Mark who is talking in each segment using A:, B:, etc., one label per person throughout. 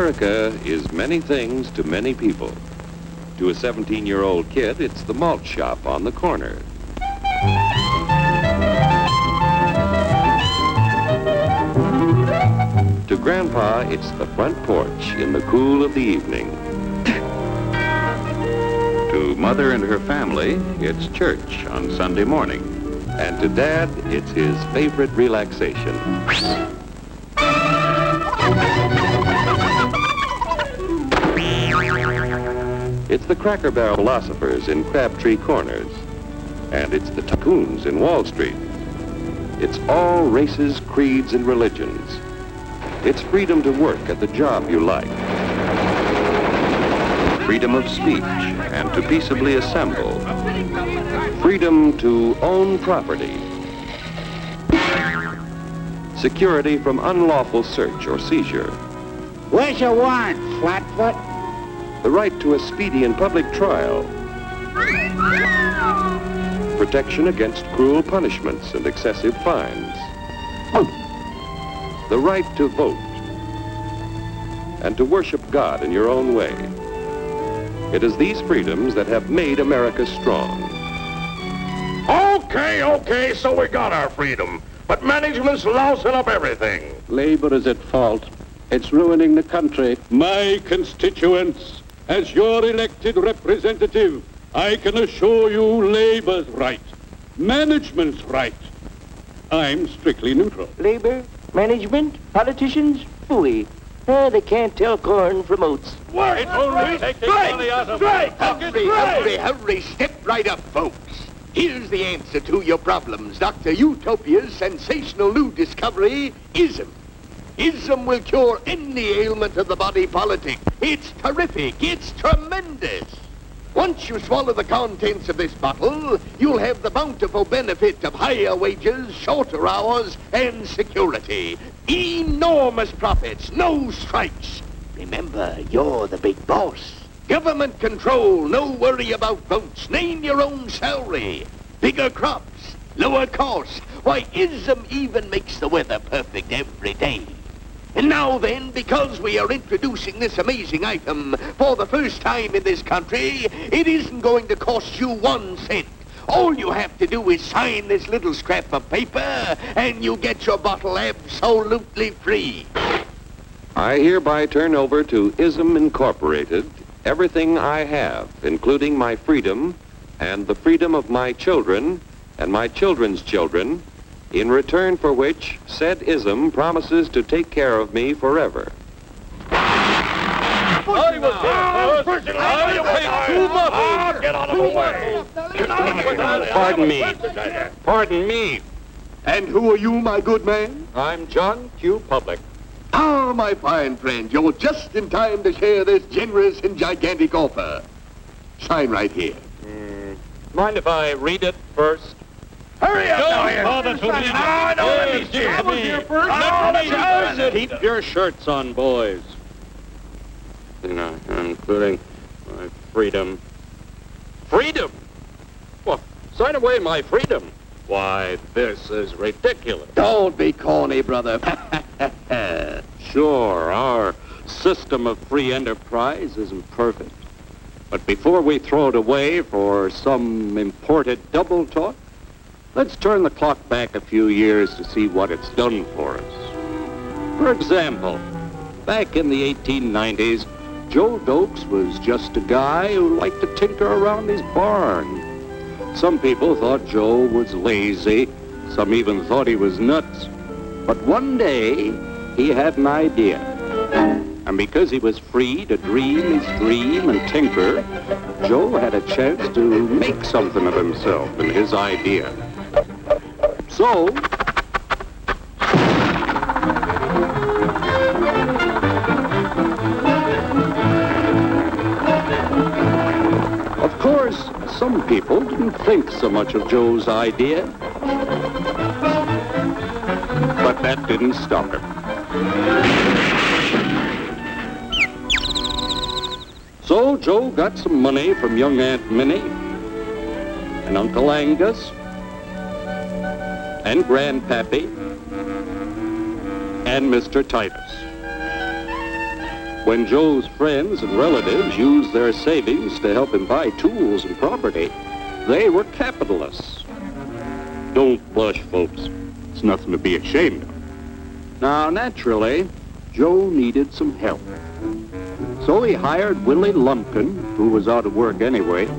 A: America is many things to many people. To a 17-year-old kid, it's the malt shop on the corner. To Grandpa, it's the front porch in the cool of the evening. To Mother and her family, it's church on Sunday morning. And to Dad, it's his favorite relaxation. It's the Cracker Barrel philosophers in Crabtree Corners. And it's the tycoons in Wall Street. It's all races, creeds, and religions. It's freedom to work at the job you like. Freedom of speech and to peaceably assemble. Freedom to own property. Security from unlawful search or seizure.
B: Where's your warrant, Flatfoot?
A: The right to a speedy and public trial. Protection against cruel punishments and excessive fines. The right to vote. And to worship God in your own way. It is these freedoms that have made America strong.
C: Okay, so we got our freedom. But management's lousing up everything.
D: Labor is at fault. It's ruining the country.
E: My constituents, as your elected representative, I can assure you Labor's right, management's right. I'm strictly neutral.
F: Labor, management, politicians, phooey. They can't tell corn from oats.
C: Work!
E: Take the money out of
C: Strike!
G: Hurry, step right up, folks. Here's the answer to your problems. Dr. Utopia's sensational new discovery, ISM. ISM will cure any ailment of the body politic. It's terrific. It's tremendous. Once you swallow the contents of this bottle, you'll have the bountiful benefit of higher wages, shorter hours, and security. Enormous profits, no strikes. Remember, you're the big boss. Government control, no worry about votes. Name your own salary. Bigger crops, lower costs. Why, ISM even makes the weather perfect every day. And now then, because we are introducing this amazing item for the first time in this country, it isn't going to cost you 1 cent. All you have to do is sign this little scrap of paper, and you get your bottle absolutely free.
A: I hereby turn over to ISM Incorporated everything I have, including my freedom and the freedom of my children and my children's children, in return for which said ISM promises to take care of me forever.
C: Get out of the way!
D: Pardon me.
G: And who are you, my good man?
D: I'm John Q. Public.
G: Ah, my fine friend, you're just in time to share this generous and gigantic offer. Sign right here.
D: Mind if I read it first?
C: Hurry up,
D: Keep your shirts on, boys. Including my freedom. Freedom? Well, sign away my freedom. Why, this is ridiculous.
G: Don't be corny, brother.
D: Sure, our system of free enterprise isn't perfect. But before we throw it away for some imported double talk, let's turn the clock back a few years to see what it's done for us. For example, back in the 1890s, Joe Dokes was just a guy who liked to tinker around his barn. Some people thought Joe was lazy. Some even thought he was nuts. But one day, he had an idea. And because he was free to dream his dream and tinker, Joe had a chance to make something of himself and his idea. So, of course, some people didn't think so much of Joe's idea. But that didn't stop him. So Joe got some money from young Aunt Minnie and Uncle Angus and Grandpappy and Mr. Titus. When Joe's friends and relatives used their savings to help him buy tools and property, they were capitalists. Don't blush, folks. It's nothing to be ashamed of. Now, naturally, Joe needed some help. So he hired Willie Lumpkin, who was out of work anyway,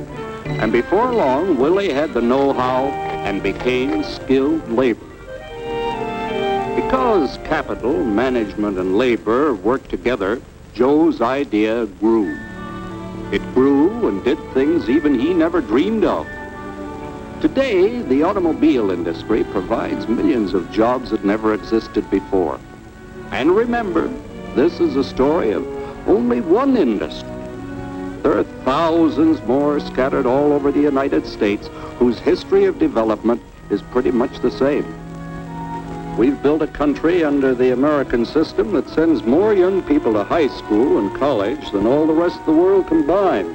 D: and before long, Willie had the know-how and became skilled labor. Because capital, management, and labor worked together, Joe's idea grew. It grew and did things even he never dreamed of. Today, the automobile industry provides millions of jobs that never existed before. And remember, this is a story of only one industry. There are thousands more scattered all over the United States whose history of development is pretty much the same. We've built a country under the American system that sends more young people to high school and college than all the rest of the world combined.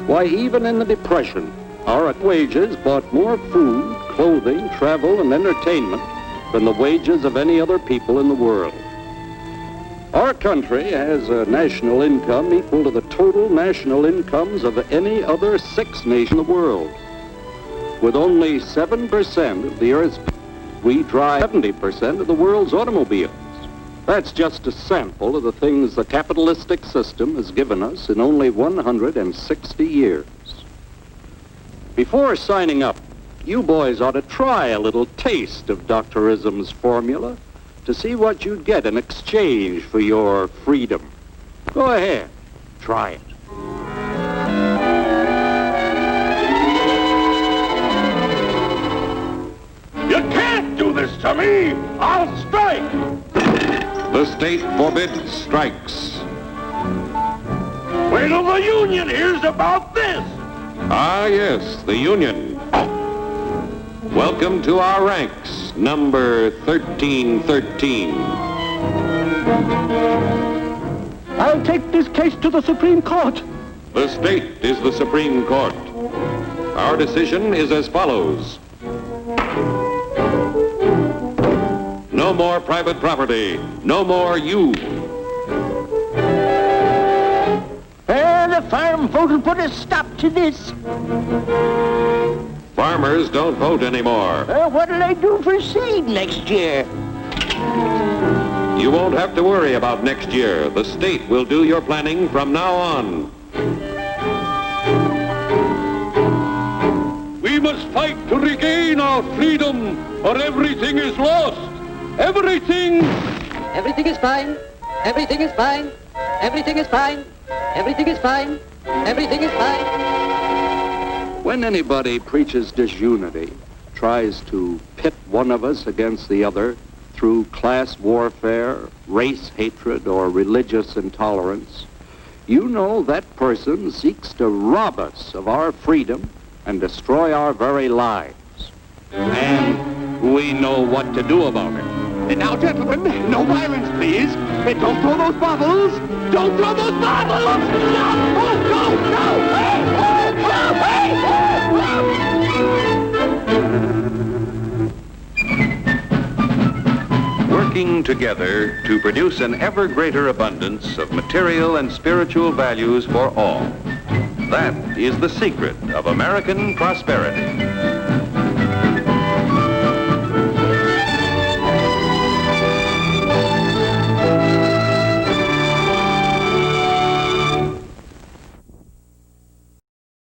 D: Why, even in the Depression, our wages bought more food, clothing, travel, and entertainment than the wages of any other people in the world. Our country has a national income equal to the total national incomes of any other 6 nations in the world. With only 7% of the Earth's people, we drive 70% of the world's automobiles. That's just a sample of the things the capitalistic system has given us in only 160 years. Before signing up, you boys ought to try a little taste of Dr. Ism's formula to see what you'd get in exchange for your freedom. Go ahead, try it.
C: You can't do this to me! I'll strike!
A: The state forbids strikes.
C: Wait till the union hears about this!
A: Ah, yes, the Union. Welcome to our ranks, number 1313.
F: I'll take this case to the Supreme Court.
A: The state is the Supreme Court. Our decision is as follows. No more private property. No more you.
F: The farm vote will put a stop to this.
A: Farmers don't vote anymore.
F: What'll they do for seed next year?
A: You won't have to worry about next year. The state will do your planning from now on.
E: We must fight to regain our freedom, or everything is lost. Everything!
H: Everything is fine. Everything is fine. Everything is fine. Everything is fine. Everything is fine.
D: When anybody preaches disunity, tries to pit one of us against the other through class warfare, race hatred, or religious intolerance, you know that person seeks to rob us of our freedom and destroy our very lives. And we know what to do about it.
G: And now, gentlemen, no violence, please. And don't throw those bottles. Don't throw those bottles! No! Oh, no! No! Hey! Oh, hey!
A: Working together to produce an ever greater abundance of material and spiritual values for all. That is the secret of American prosperity.